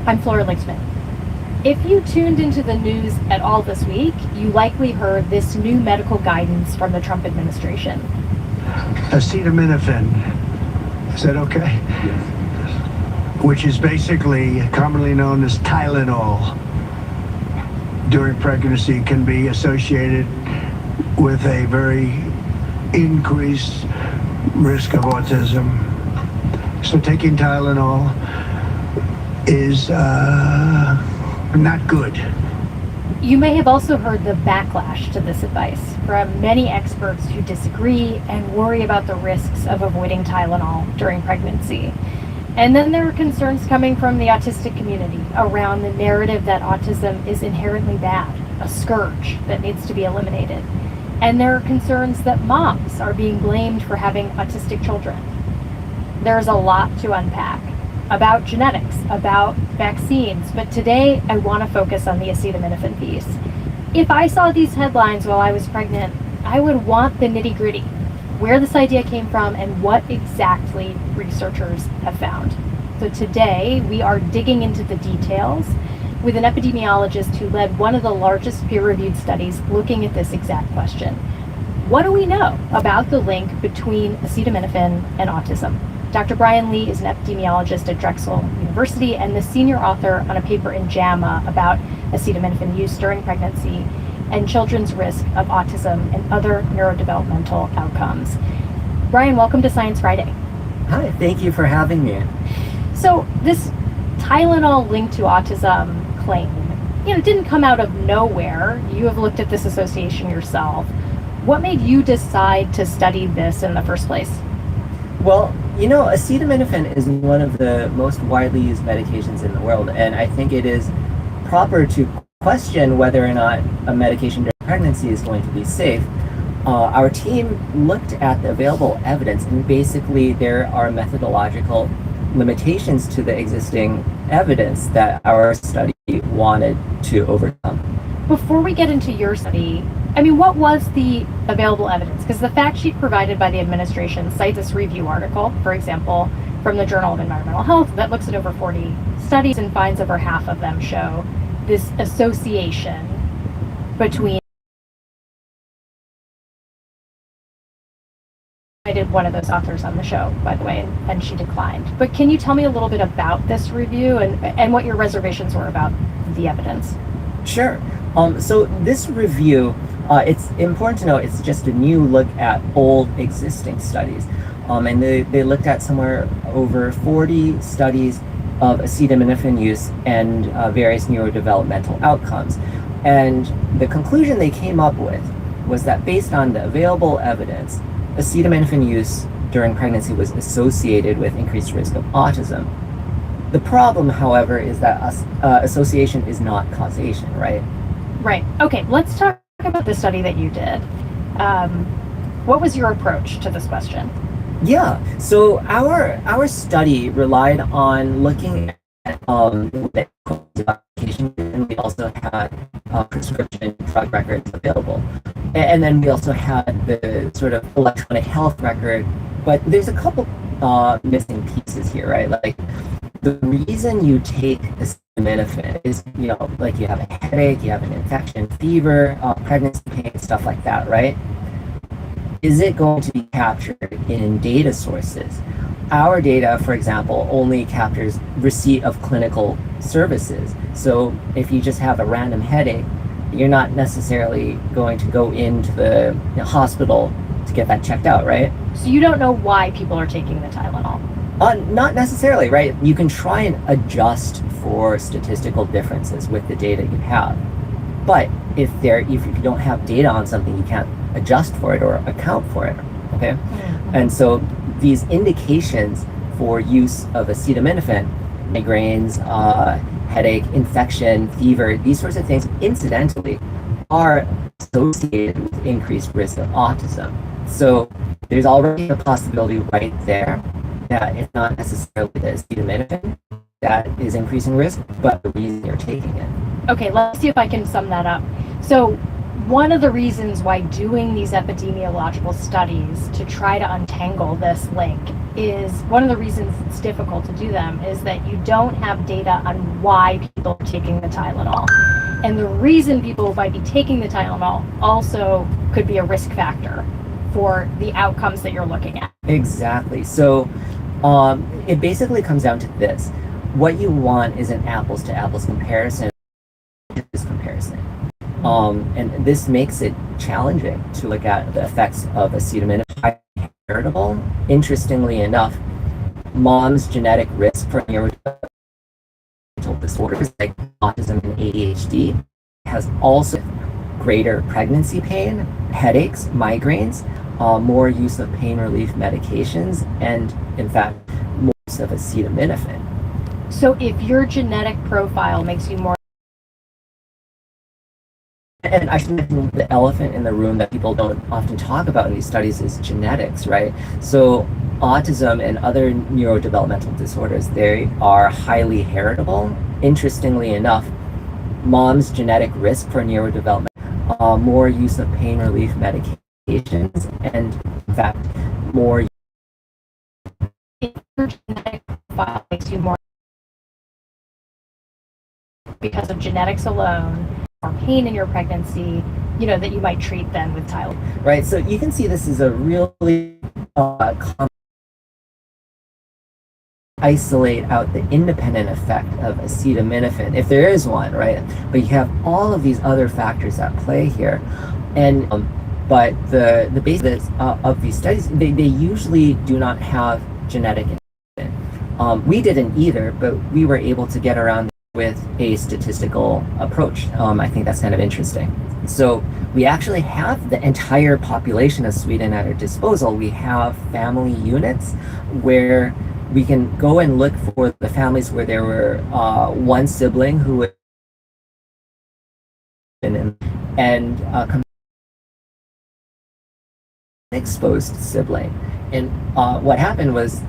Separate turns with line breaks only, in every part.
I'm Flora Lake-Smith. If you tuned into the news at all this week, you likely heard this new medical guidance from the Trump administration.
Acetaminophen, is that okay?
Yes.
Which is basically commonly known as Tylenol, during pregnancy can be associated with a very increased risk of autism. So taking Tylenol is not good.
You may have also heard the backlash to this advice from many experts who disagree and worry about the risks of avoiding Tylenol during pregnancy. And then there are concerns coming from the autistic community around the narrative that autism is inherently bad, a scourge that needs to be eliminated. And there are concerns that moms are being blamed for having autistic children. There's a lot to unpack about genetics, about vaccines, but today I want to focus on the acetaminophen piece. If I saw these headlines while I was pregnant, I would want the nitty-gritty, where this idea came from and what exactly researchers have found. So today we are digging into the details with an epidemiologist who led one of the largest peer-reviewed studies looking at this exact question. What do we know about the link between acetaminophen and autism? Dr. Brian Lee is an epidemiologist at Drexel University and the senior author on a paper in JAMA about acetaminophen use during pregnancy and children's risk of autism and other neurodevelopmental outcomes. Brian, welcome to Science Friday.
Hi, thank you for having me.
So this Tylenol linked to autism claim, didn't come out of nowhere. You have looked at this association yourself. What made you decide to study this in the first place?
Well, acetaminophen is one of the most widely used medications in the world, and I think it is proper to question whether or not a medication during pregnancy is going to be safe. Our team looked at the available evidence, and basically there are methodological limitations to the existing evidence that our study wanted to overcome.
Before we get into your study, what was the available evidence? Because the fact sheet provided by the administration cites this review article, for example, from the Journal of Environmental Health that looks at over 40 studies and finds over half of them show this association between. I did one of those authors on the show, by the way, and she declined. But can you tell me a little bit about this review and what your reservations were about the evidence?
Sure. So this review, it's important to know it's just a new look at old existing studies. And they looked at somewhere over 40 studies of acetaminophen use and various neurodevelopmental outcomes. And the conclusion they came up with was that based on the available evidence, acetaminophen use during pregnancy was associated with increased risk of autism. The problem, however, is that association is not causation, right?
Right. Okay, let's talk about the study that you did. What was your approach to this question?
Yeah, so our study relied on looking at medication, and we also had prescription drug records available. And then we also had the sort of electronic health record, but there's a couple missing pieces here, right? Like, the reason you take acetaminophen is, like you have a headache, you have an infection, fever, pregnancy pain, stuff like that, right? Is it going to be captured in data sources? Our data, for example, only captures receipt of clinical services. So if you just have a random headache, you're not necessarily going to go into the hospital to get that checked out, right?
So you don't know why people are taking the Tylenol?
Not necessarily, right? You can try and adjust for statistical differences with the data you have. But if you don't have data on something, you can't adjust for it or account for it, okay? Mm-hmm. And so these indications for use of acetaminophen, migraines, headache, infection, fever, these sorts of things, incidentally, are associated with increased risk of autism. So there's already a possibility right there that it's not necessarily the acetaminophen that is increasing risk, but the reason you're taking it.
Okay, let's see if I can sum that up. So one of the reasons why doing these epidemiological studies to try to untangle this link is one of the reasons it's difficult to do them is that you don't have data on why people are taking the Tylenol. And the reason people might be taking the Tylenol also could be a risk factor for the outcomes that you're looking at.
Exactly. So it basically comes down to this. What you want is an apples to apples comparison. This comparison. And this makes it challenging to look at the effects of acetaminophen heritable. Interestingly enough, mom's genetic risk for neurodevelopmental disorders like autism and ADHD has also greater pregnancy pain, headaches, migraines, more use of pain relief medications, and in fact, more use of acetaminophen.
So if your genetic profile makes you more.
And I should mention the elephant in the room that people don't often talk about in these studies is genetics, right? So autism and other neurodevelopmental disorders, they are highly heritable. Interestingly enough, mom's genetic risk for neurodevelopment, more use of pain relief medications, and in fact, more.
If your genetic profile makes you more because of genetics alone, or pain in your pregnancy, that you might treat then with Tylenol.
Right, so you can see this is a really isolate out the independent effect of acetaminophen, if there is one, right? But you have all of these other factors at play here. And but the basis of these studies, they usually do not have genetic information. We didn't either, but we were able to get around with a statistical approach. I think that's kind of interesting. So we actually have the entire population of Sweden at our disposal. We have family units where we can go and look for the families where there were one sibling who was and exposed sibling. And what happened was,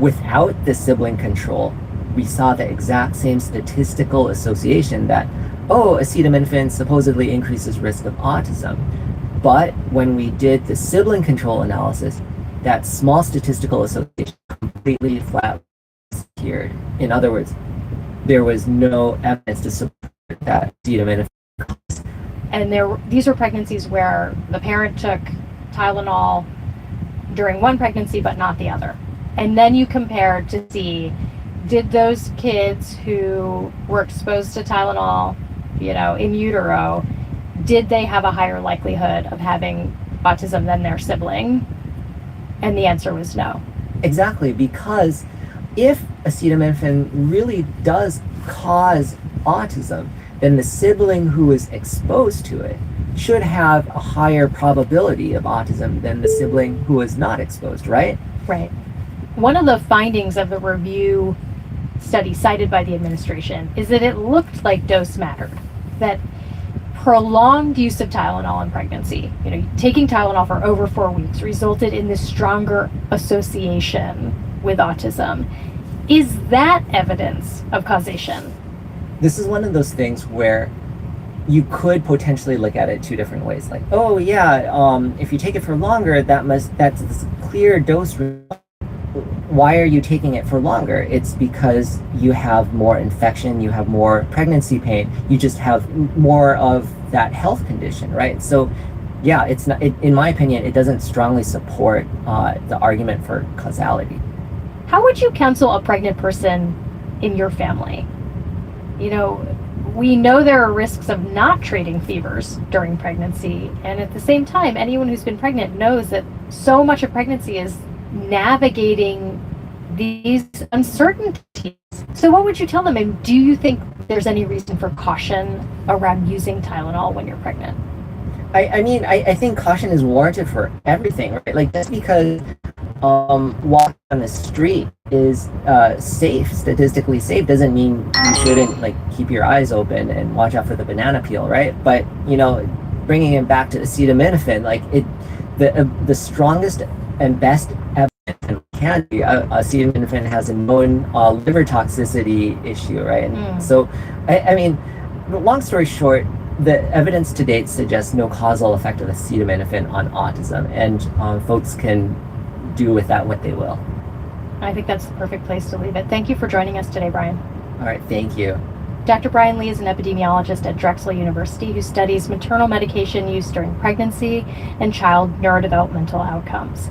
without the sibling control, we saw the exact same statistical association that, acetaminophen supposedly increases risk of autism. But when we did the sibling control analysis, that small statistical association completely flat disappeared. In other words, there was no evidence to support that acetaminophen.
And these were pregnancies where the parent took Tylenol during one pregnancy but not the other. And then you compared to see, did those kids who were exposed to Tylenol, in utero, did they have a higher likelihood of having autism than their sibling? And the answer was no.
Exactly, because if acetaminophen really does cause autism, then the sibling who is exposed to it should have a higher probability of autism than the sibling who is not exposed, right?
Right. One of the findings of the review study cited by the administration is that it looked like dose mattered, that prolonged use of Tylenol in pregnancy, taking Tylenol for over 4 weeks resulted in this stronger association with autism. Is that evidence of causation?
This is one of those things where you could potentially look at it two different ways. Like, if you take it for longer, that's this clear dose. Why are you taking it for longer? It's because you have more infection, you have more pregnancy pain, you just have more of that health condition, right? So yeah, it's not, in my opinion, it doesn't strongly support the argument for causality.
How would you counsel a pregnant person in your family? We know there are risks of not treating fevers during pregnancy, and at the same time, anyone who's been pregnant knows that so much of pregnancy is navigating these uncertainties. So what would you tell them? And do you think there's any reason for caution around using Tylenol when you're pregnant?
I think caution is warranted for everything, right? Like, just because walking on the street is safe, statistically safe, doesn't mean you shouldn't keep your eyes open and watch out for the banana peel, right? But bringing it back to acetaminophen, the strongest and best evidence can be acetaminophen has a known liver toxicity issue, right? And so, long story short, the evidence to date suggests no causal effect of acetaminophen on autism, and folks can do with that what they will.
I think that's the perfect place to leave it. Thank you for joining us today, Brian.
All right, thank you.
Dr. Brian Lee is an epidemiologist at Drexel University who studies maternal medication use during pregnancy and child neurodevelopmental outcomes.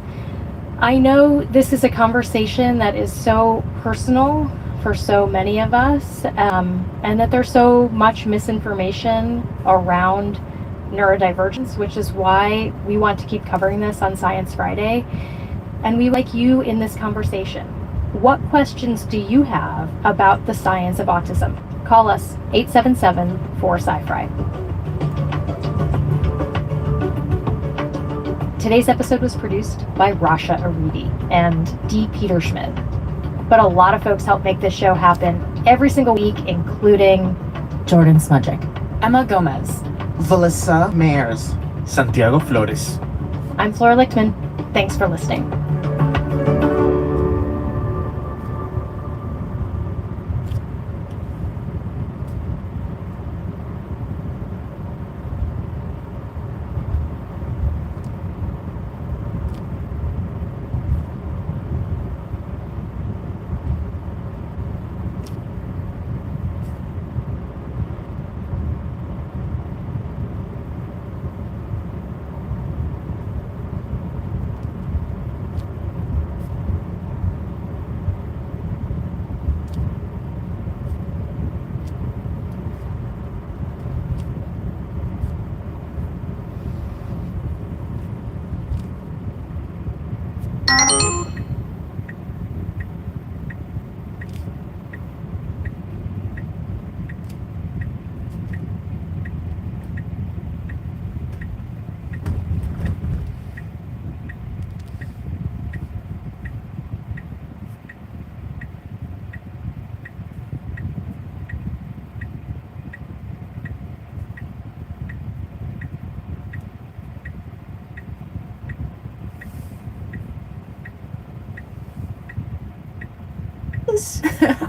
I know this is a conversation that is so personal for so many of us, and that there's so much misinformation around neurodivergence, which is why we want to keep covering this on Science Friday. And we like you in this conversation. What questions do you have about the science of autism? Call us 877-4-SciFri. Today's episode was produced by Rasha Aridi and D. Peter Schmidt. But a lot of folks help make this show happen every single week, including
Jordan Smudgick,
Emma Gomez,
Valissa Mayers,
Santiago Flores.
I'm Flora Lichtman. Thanks for listening.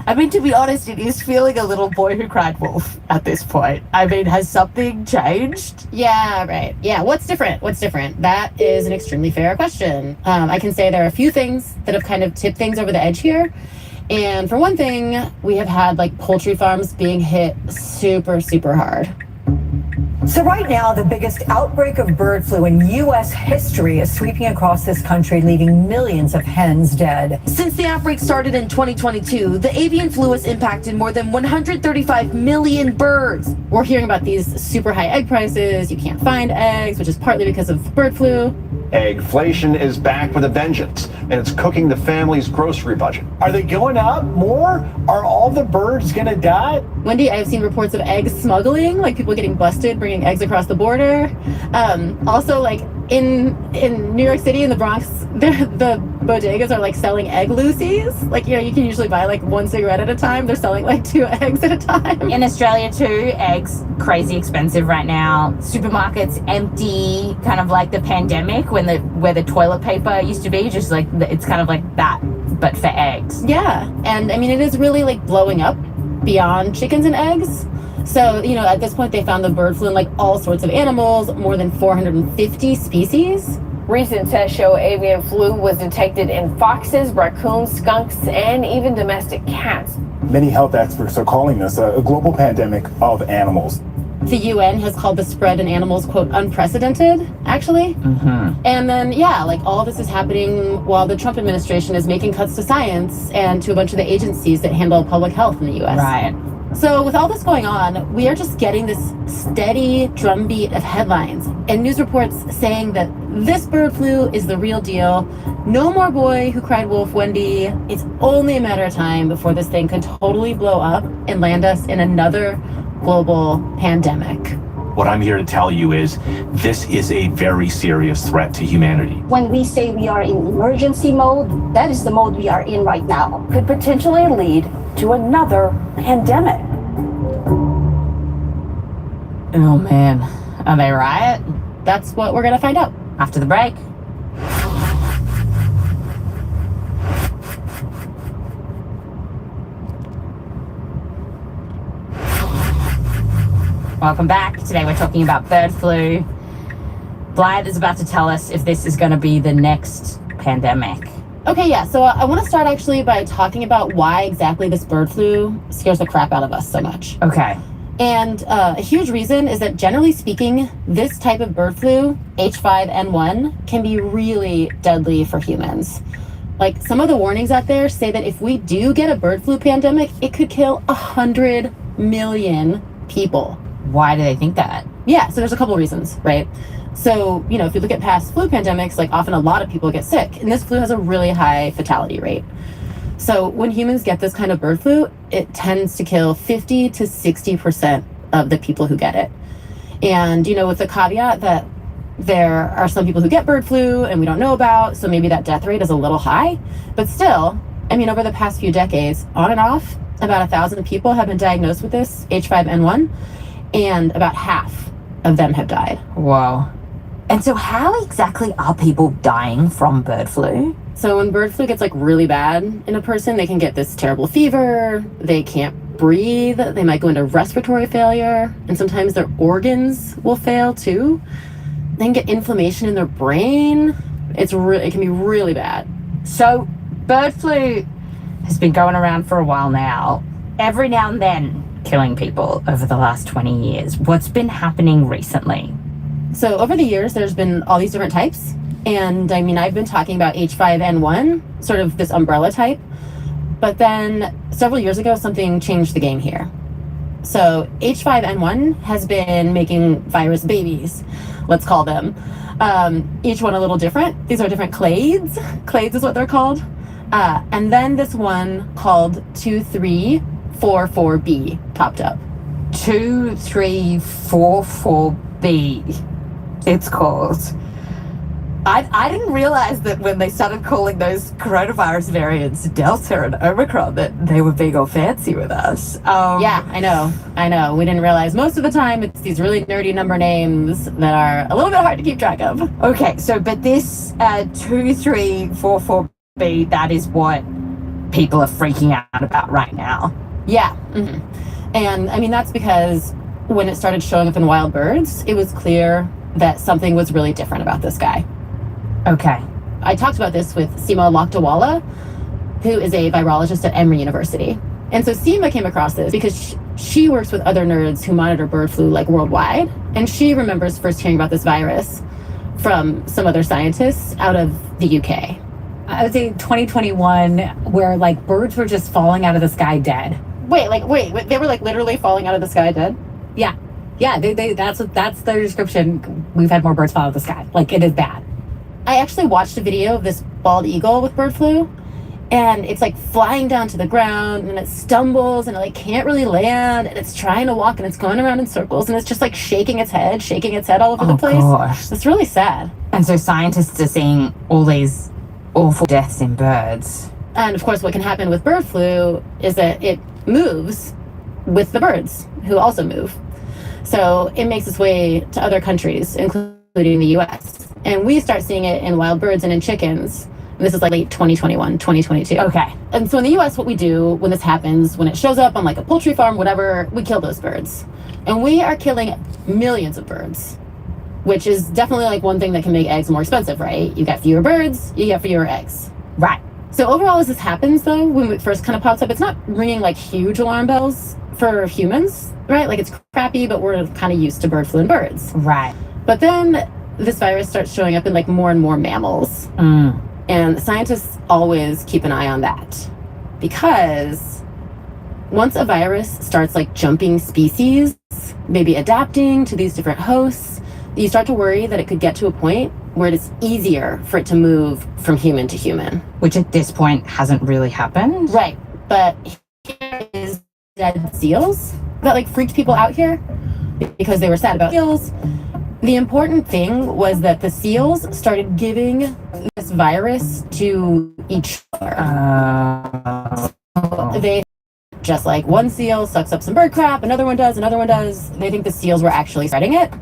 I mean, to be honest, it is feeling a little boy who cried wolf at this point. I mean, has something changed?
Yeah, right. Yeah, what's different? What's different? That is an extremely fair question. I can say there are a few things that have kind of tipped things over the edge here. And for one thing, we have had like poultry farms being hit super, super hard.
So right now, the biggest outbreak of bird flu in U.S. history is sweeping across this country, leaving millions of hens dead.
Since the outbreak started in 2022, the avian flu has impacted more than 135 million birds.
We're hearing about these super high egg prices. You can't find eggs, which is partly because of bird flu.
Eggflation is back with a vengeance, and it's cooking the family's grocery budget. Are they going up more? Are all the birds gonna die?
Wendy, I've seen reports of egg smuggling, like people getting busted bringing eggs across the border. Also, like in New York City, in the Bronx, the bodegas are like selling egg loosies. Like, you know, you can usually buy like one cigarette at a time. They're selling like 2 eggs at a time.
In Australia too, eggs crazy expensive right now. Supermarkets empty, kind of like the pandemic where the toilet paper used to be, just like it's kind of like that, but for eggs.
Yeah, and I mean it is really like blowing up beyond chickens and eggs. So, you know, at this point they found the bird flu in like all sorts of animals, more than 450 species.
Recent tests show avian flu was detected in foxes, raccoons, skunks, and even domestic cats.
Many health experts are calling this a global pandemic of animals.
The UN has called the spread in animals, quote, unprecedented, actually. And then, yeah, like all this is happening while the Trump administration is making cuts to science and to a bunch of the agencies that handle public health in the US.
Right.
So with all this going on, we are just getting this steady drumbeat of headlines and news reports saying that this bird flu is the real deal. No more boy who cried wolf, Wendy. It's only a matter of time before this thing could totally blow up and land us in another global pandemic.
What I'm here to tell you is this is a very serious threat to humanity.
When we say we are in emergency mode, that is the mode we are in right now.
Could potentially lead to another pandemic.
Oh man, are they right?
That's what we're gonna find out
After the break. Welcome back. Today we're talking about bird flu. Blythe is about to tell us if this is going to be the next pandemic.
Okay, yeah, so I want to start actually by talking about why exactly this bird flu scares the crap out of us so much.
Okay.
And a huge reason is that generally speaking, this type of bird flu, H5N1, can be really deadly for humans. Like, some of the warnings out there say that if we do get a bird flu pandemic, it could kill 100 million people.
Why do they think that?
Yeah, so there's a couple of reasons, right? So, you know, if you look at past flu pandemics, like often a lot of people get sick, and this flu has a really high fatality rate. So when humans get this kind of bird flu, it tends to kill 50 to 60% of the people who get it. And, you know, with the caveat that there are some people who get bird flu and we don't know about, so maybe that death rate is a little high. But still, I mean, over the past few decades, on and off, about 1,000 people have been diagnosed with this H5N1, and about half of them have died.
Whoa. And so how exactly are people dying from bird flu?
So when bird flu gets like really bad in a person, they can get this terrible fever, they can't breathe, they might go into respiratory failure, and sometimes their organs will fail too. They can get inflammation in their brain. It can be really bad.
So bird flu has been going around for a while now, every now and then killing people over the last 20 years. What's been happening recently?
So over the years, there's been all these different types. And I mean, I've been talking about H5N1, sort of this umbrella type. But then several years ago, something changed the game here. So H5N1 has been making virus babies, let's call them. Each one a little different. These are different clades. Clades is what they're called. And then this one called 2344B popped up.
2344B. It's called. I didn't realize that when they started calling those coronavirus variants Delta and Omicron that they were being all fancy with us.
Yeah, I know. We didn't realize most of the time it's these really nerdy number names that are a little bit hard to keep track of.
Okay, so but this 2344B, that is what people are freaking out about right now.
Yeah. Mm-hmm. And I mean, that's because when it started showing up in wild birds, it was clear that something was really different about this guy.
Okay.
I talked about this with Seema Lakdawala, who is a virologist at Emory University. And so Seema came across this because she works with other nerds who monitor bird flu like worldwide. And she remembers first hearing about this virus from some other scientists out of the UK.
I would say 2021, where like birds were just falling out of the sky dead.
Wait, they were like literally falling out of the sky dead?
Yeah. That's their description. We've had more birds fall out of the sky. Like, it is bad.
I actually watched a video of this bald eagle with bird flu, and it's like flying down to the ground, and it stumbles, and it like can't really land, and it's trying to walk, and it's going around in circles, and it's just like shaking its head all over the place.
Gosh.
It's really sad.
And so scientists are seeing all these awful deaths in birds.
And of course, what can happen with bird flu is that it moves with the birds, who also move. So it makes its way to other countries, including the US. And we start seeing it in wild birds and in chickens. And this is like late 2021, 2022.
Okay.
And so in the US, what we do when this happens, when it shows up on like a poultry farm, whatever, we kill those birds. And we are killing millions of birds, which is definitely like one thing that can make eggs more expensive, right? You got fewer birds, you get fewer eggs.
Right.
So overall, as this happens though, when it first kind of pops up, it's not ringing like huge alarm bells for humans, right? Like it's crappy, but we're kind of used to bird flu and birds.
Right.
But then this virus starts showing up in like more and more mammals. And scientists always keep an eye on that, because once a virus starts like jumping species, maybe adapting to these different hosts, you start to worry that it could get to a point where it's easier for it to move from human to human.
Which at this point hasn't really happened.
Right. But here is dead seals that like freaked people out here because they were sad about seals. The important thing was that the seals started giving this virus to each other. They just like one seal sucks up some bird crap, another one does. They think the seals were actually spreading it.